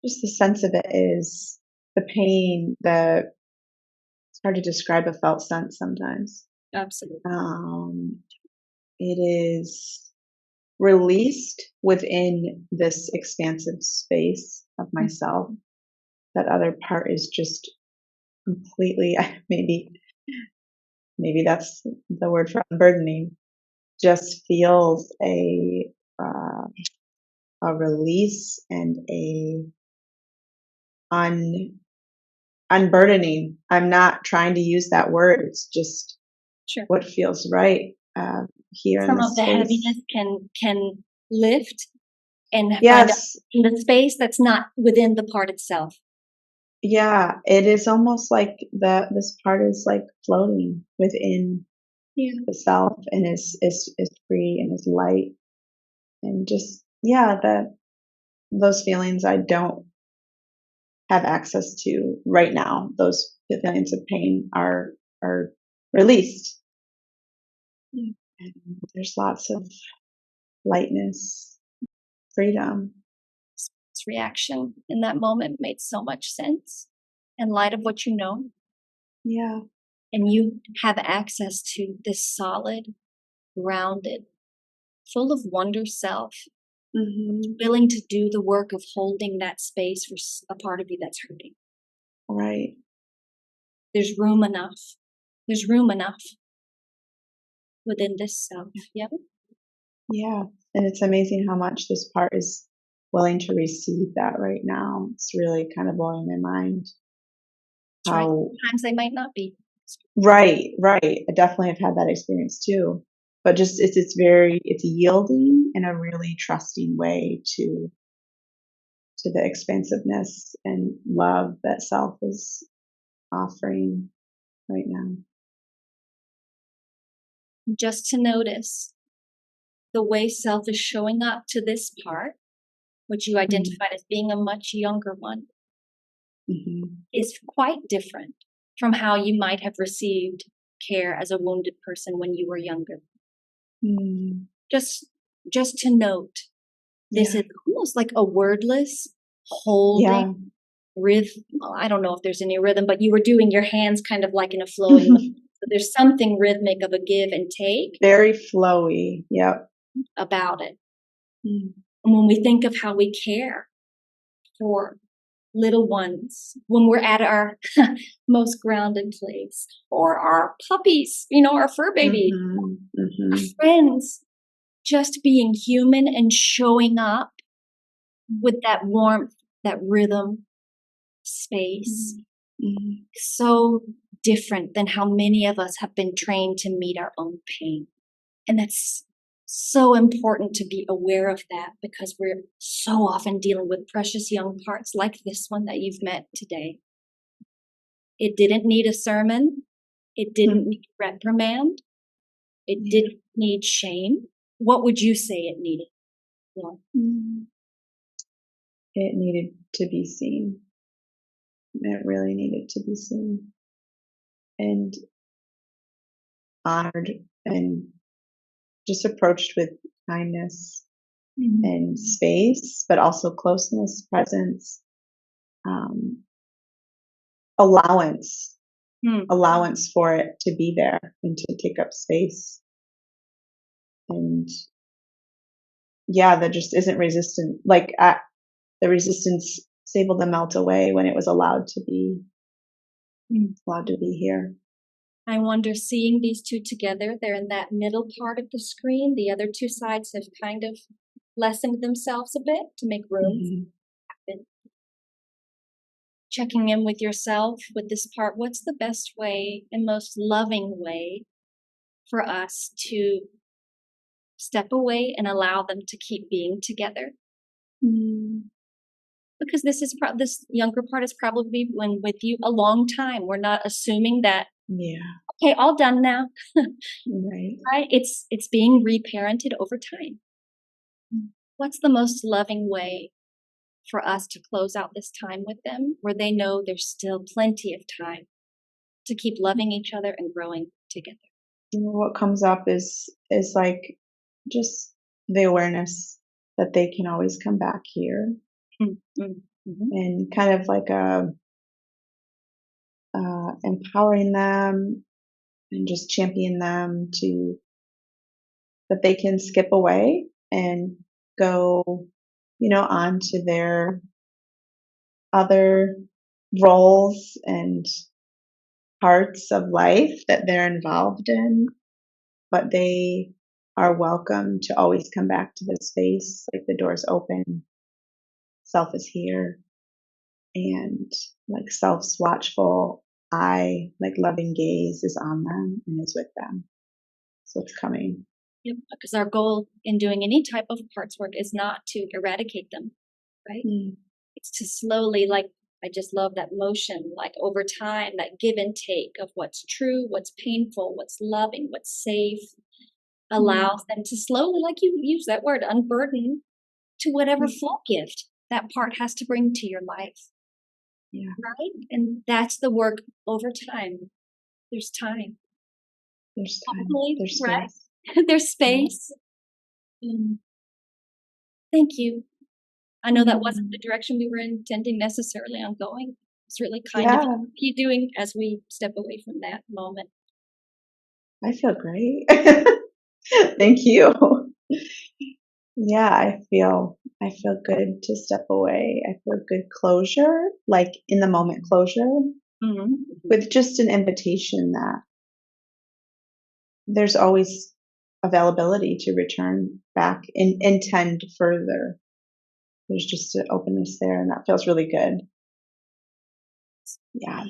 just the sense of it is the pain, it's hard to describe a felt sense sometimes. Absolutely. It is released within this expansive space of myself. That other part is just completely, maybe that's the word for unburdening, just feels a release and unburdening. I'm not trying to use that word. It's just Sure. what feels right here in Some this of the space. heaviness can lift and find Yes. in the space that's not within the part itself. Yeah, it is almost like this part is like floating within the self, and is free and is light, and just those feelings I don't have access to right now. Those feelings of pain are released. And there's lots of lightness, freedom. This reaction in that moment made so much sense in light of what you know. Yeah. And you have access to this solid, grounded, full of wonder self, willing to do the work of holding that space for a part of you that's hurting. Right. There's room enough. There's room enough within this self. Yep. Yeah. And it's amazing how much this part is willing to receive that right now. It's really kind of blowing my mind. How sometimes they might not be. right. I definitely have had that experience too. But just it's yielding in a really trusting way to the expansiveness and love that self is offering right now. Just to notice the way self is showing up to this part, which you identified as being a much younger one, is quite different from how you might have received care as a wounded person when you were younger. Just to note, this is almost like a wordless holding rhythm. Well, I don't know if there's any rhythm, but you were doing your hands kind of like in a flowing motion. So there's something rhythmic of a give and take. Very flowy. Yep. About it. And when we think of how we care for little ones, when we're at our most grounded place, or our puppies, our fur baby, our friends, just being human and showing up with that warmth, that rhythm, space, so different than how many of us have been trained to meet our own pain. And that's so important to be aware of that, because we're so often dealing with precious young parts like this one that you've met today. It didn't need a sermon. It didn't need reprimand. It didn't need shame. What would you say it needed? It needed to be seen. It really needed to be seen and honored, and just approached with kindness and space, but also closeness, presence, allowance for it to be there and to take up space. And there just isn't resistance. Like the resistance is able to melt away when it was allowed to be here. I wonder, seeing these two together, they're in that middle part of the screen. The other two sides have kind of lessened themselves a bit to make room. Checking in with yourself with this part. What's the best way and most loving way for us to step away and allow them to keep being together? Because this younger part has probably been with you a long time. We're not assuming that, okay, all done now. Right? It's being reparented over time. What's the most loving way for us to close out this time with them, where they know there's still plenty of time to keep loving each other and growing together. What comes up is like just the awareness that they can always come back here, and kind of like empowering them and just champion them to that they can skip away and go, on to their other roles and parts of life that they're involved in, but they are welcome to always come back to this space. Like the door's open, self is here, and like self's watchful eye, like loving gaze is on them and is with them. So it's coming. Yep, because our goal in doing any type of parts work is not to eradicate them, right? It's to slowly, like, I just love that motion, like over time, that give and take of what's true, what's painful, what's loving, what's safe, allows them to slowly, like you use that word, unburden to whatever full gift that part has to bring to your life. Yeah. Right? And that's the work over time. There's time. There's time. There's space. Right? There's space. Thank you. I know that wasn't the direction we were intending necessarily on going. It's really kind of you doing as we step away from that moment. I feel great. Thank you. Yeah, I feel good to step away. I feel good closure, like in the moment closure, with just an invitation that there's always availability to return back and intend further. There's just an openness there, and that feels really good. Yeah.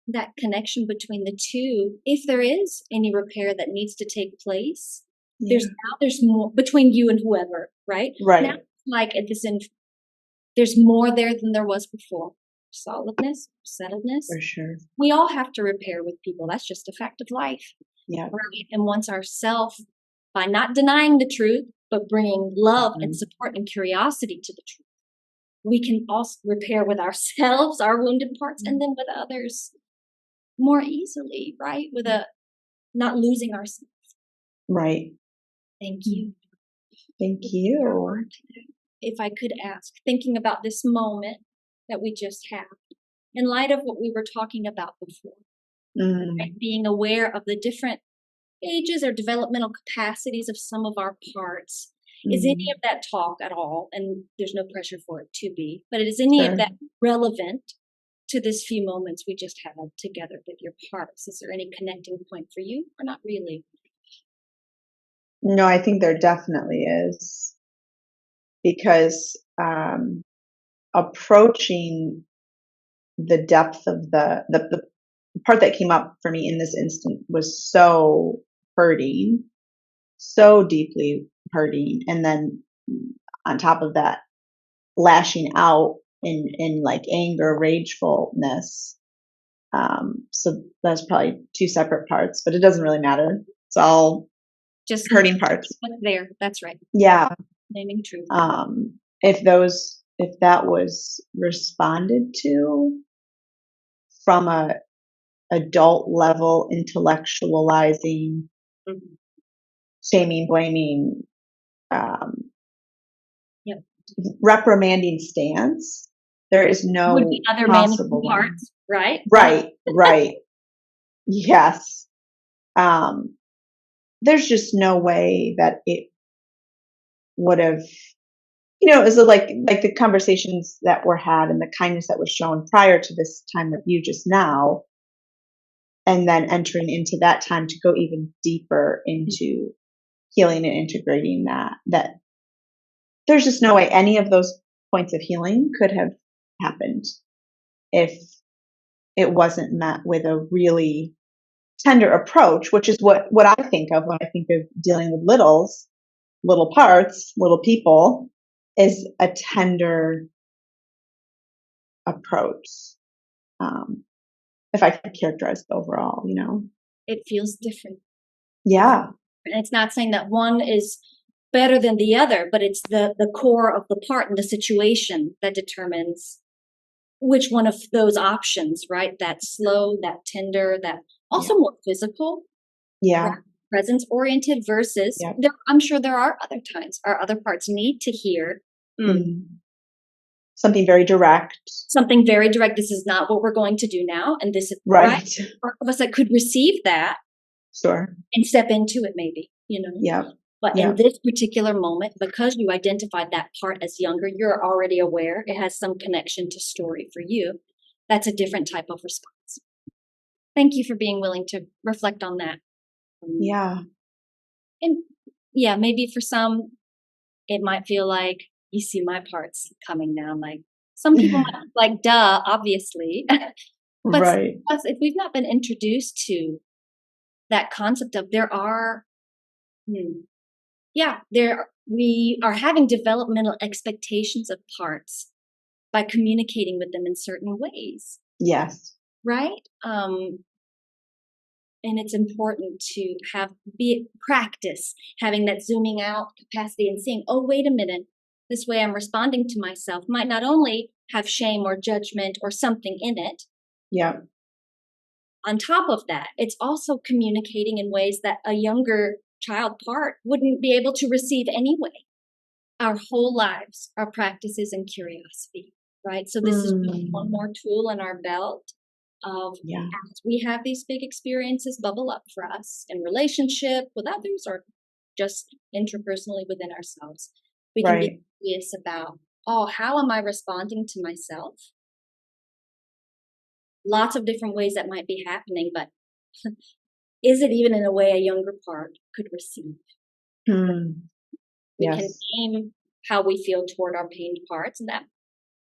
That connection between the two, if there is any repair that needs to take place, there's more between you and whoever, right? Right. Now, like at this end, there's more there than there was before. Solidness, settledness. For sure. We all have to repair with people. That's just a fact of life. Yeah. Right. And once ourself, by not denying the truth, but bringing love and support and curiosity to the truth, we can also repair with ourselves, our wounded parts, and then with others more easily, right? With not losing ourselves. Right. Thank you. Thank you. If I could ask, thinking about this moment that we just had, in light of what we were talking about before, right? Being aware of the different ages or developmental capacities of some of our parts. Is any of that talk at all, and there's no pressure for it to be, but is any of that relevant to this few moments we just had together with your parts? Is there any connecting point for you, or not really? No, I think there definitely is, because approaching the depth of the part that came up for me in this instant was so hurting, so deeply hurting, and then on top of that, lashing out in like anger, ragefulness. So that's probably two separate parts, but it doesn't really matter. It's all just hurting parts. What's there? That's right. Yeah. Naming truth. If that was responded to from a adult level, intellectualizing, shaming, blaming, reprimanding stance, there is no would be other possible parts, right? Right. Yes. There's just no way that it would have, is like the conversations that were had and the kindness that was shown prior to this time with you just now, and then entering into that time to go even deeper into healing and integrating that there's just no way any of those points of healing could have happened if it wasn't met with a really tender approach, which is what I think of when I think of dealing with little parts, little people, is a tender approach. If I could characterize it overall, it feels different. Yeah. And it's not saying that one is better than the other, but it's the core of the part and the situation that determines which one of those options, right? That slow, that tender, that also more physical, Yeah. presence oriented versus I'm sure there are other times our other parts need to hear something very direct. Something very direct. This is not what we're going to do now. And this is right. Part of us that could receive that. Sure. And step into it maybe, Yeah. But in this particular moment, because you identified that part as younger, you're already aware it has some connection to story for you. That's a different type of response. Thank you for being willing to reflect on that. Yeah. And maybe for some, it might feel like you see my parts coming now. Like some people might be like, duh, obviously. But right. if we've not been introduced to that concept of we are having developmental expectations of parts by communicating with them in certain ways. Yes. Right? And it's important to practice having that zooming out capacity and seeing, oh, wait a minute, this way I'm responding to myself might not only have shame or judgment or something in it. Yeah. On top of that, it's also communicating in ways that a younger child part wouldn't be able to receive anyway. Our whole lives are practices and curiosity, right? So this is one more tool in our belt of as we have these big experiences bubble up for us in relationship with others or just interpersonally within ourselves. We can be curious about, how am I responding to myself? Lots of different ways that might be happening, but is it even in a way a younger part could receive? We can name how we feel toward our pained parts, and that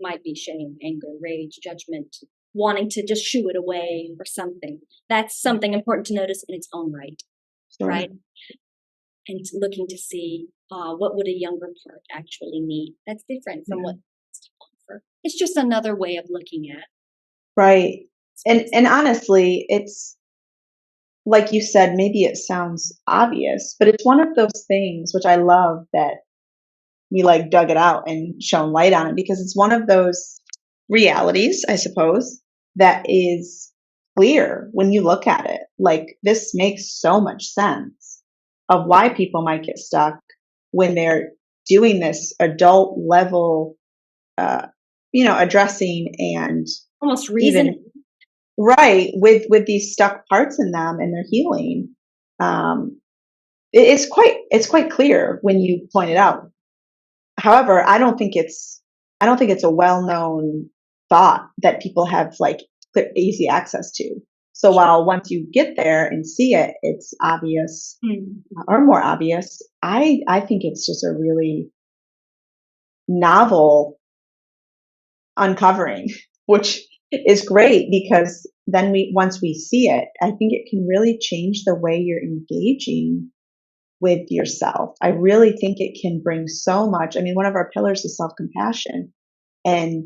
might be shame, anger, rage, judgment, wanting to just shoo it away or something. That's something important to notice in its own right, right? And looking to see what would a younger part actually need. That's different from what it's to offer. It's just another way of looking at. Right. And honestly, it's like you said, maybe it sounds obvious, but it's one of those things which I love that we like dug it out and shone light on it, because it's one of those realities, I suppose, that is clear when you look at it. Like, this makes so much sense of why people might get stuck when they're doing this adult level, addressing and almost reasoning. Right, with these stuck parts in them and their healing. It's quite clear when you point it out. However, I don't think it's a well-known thought that people have like easy access to. So while once you get there and see it, it's obvious or more obvious, I think it's just a really novel uncovering, which is great, because then once we see it, I think it can really change the way you're engaging with yourself. I really think it can bring so much. I mean, one of our pillars is self-compassion, and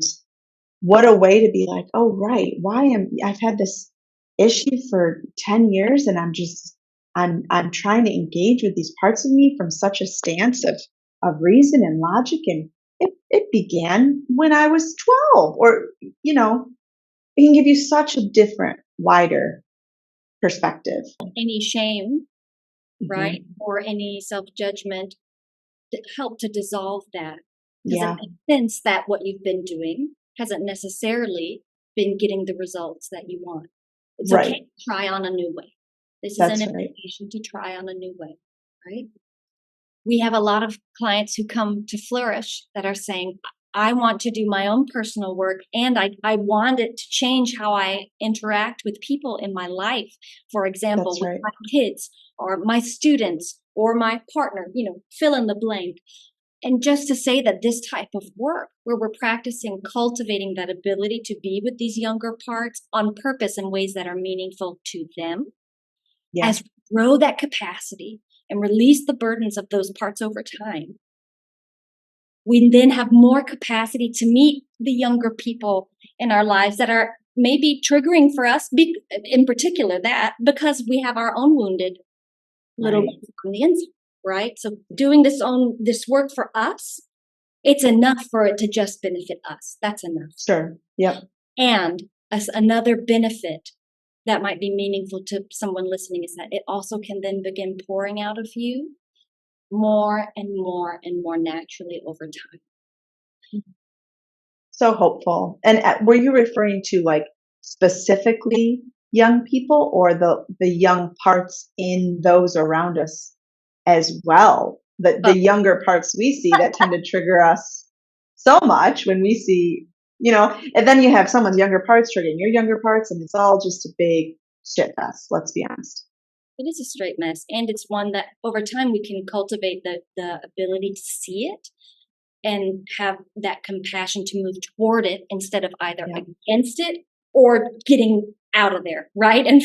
what a way to be like, oh, right, I've had this issue for 10 years and I'm trying to engage with these parts of me from such a stance of reason and logic. And it began when I was 12, or, it can give you such a different, wider perspective. Any shame, right? Or any self-judgment that help to dissolve that. Because it makes sense that what you've been doing hasn't necessarily been getting the results that you want. It's okay to try on a new way. This is an invitation to try on a new way, right? We have a lot of clients who come to Flourish that are saying, I want to do my own personal work, and I want it to change how I interact with people in my life. For example, with my kids or my students or my partner, fill in the blank. And just to say that this type of work where we're practicing cultivating that ability to be with these younger parts on purpose in ways that are meaningful to them, as we grow that capacity and release the burdens of those parts over time, we then have more capacity to meet the younger people in our lives that are maybe triggering for us, in particular that, because we have our own wounded little ones on the inside. right? So doing this work for us, it's enough for it to just benefit us. That's enough. Sure. Yep. And as another benefit that might be meaningful to someone listening is that it also can then begin pouring out of you more and more and more naturally over time. So hopeful. And were you referring to like specifically young people, or the young parts in those around us as well? The younger parts we see that tend to trigger us so much when we see, and then you have someone's younger parts triggering your younger parts, and it's all just a big shit fest. Let's be honest. It is a straight mess, and it's one that over time we can cultivate the ability to see it and have that compassion to move toward it instead of either against it or getting out of there, right? And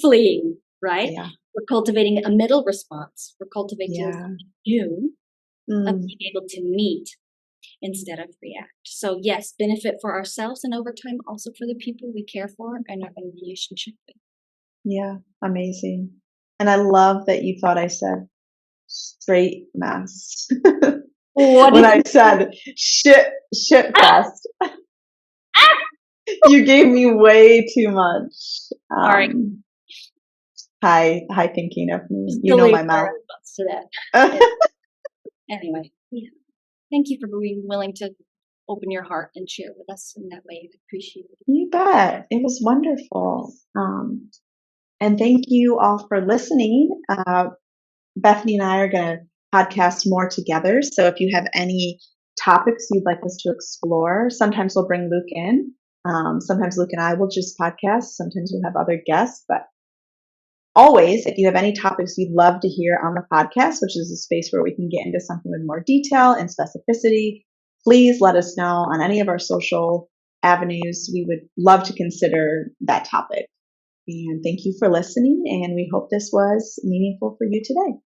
fleeing, right? Yeah. We're cultivating a middle response. We're cultivating something new of being able to meet instead of react. So yes, benefit for ourselves and over time also for the people we care for and are in relationship with. Yeah, amazing. And I love that you thought I said straight mess. When I said shit fest. You gave me way too much. Sorry. High thinking of me. You know my mouth. To that. Anyway, yeah. Thank you for being willing to open your heart and share with us in that way. I appreciate it. You bet. It was wonderful. And thank you all for listening. Bethany and I are going to podcast more together. So if you have any topics you'd like us to explore, sometimes we'll bring Luke in. Sometimes Luke and I will just podcast. Sometimes we'll have other guests. But always, if you have any topics you'd love to hear on the podcast, which is a space where we can get into something with more detail and specificity, please let us know on any of our social avenues. We would love to consider that topic. And thank you for listening, and we hope this was meaningful for you today.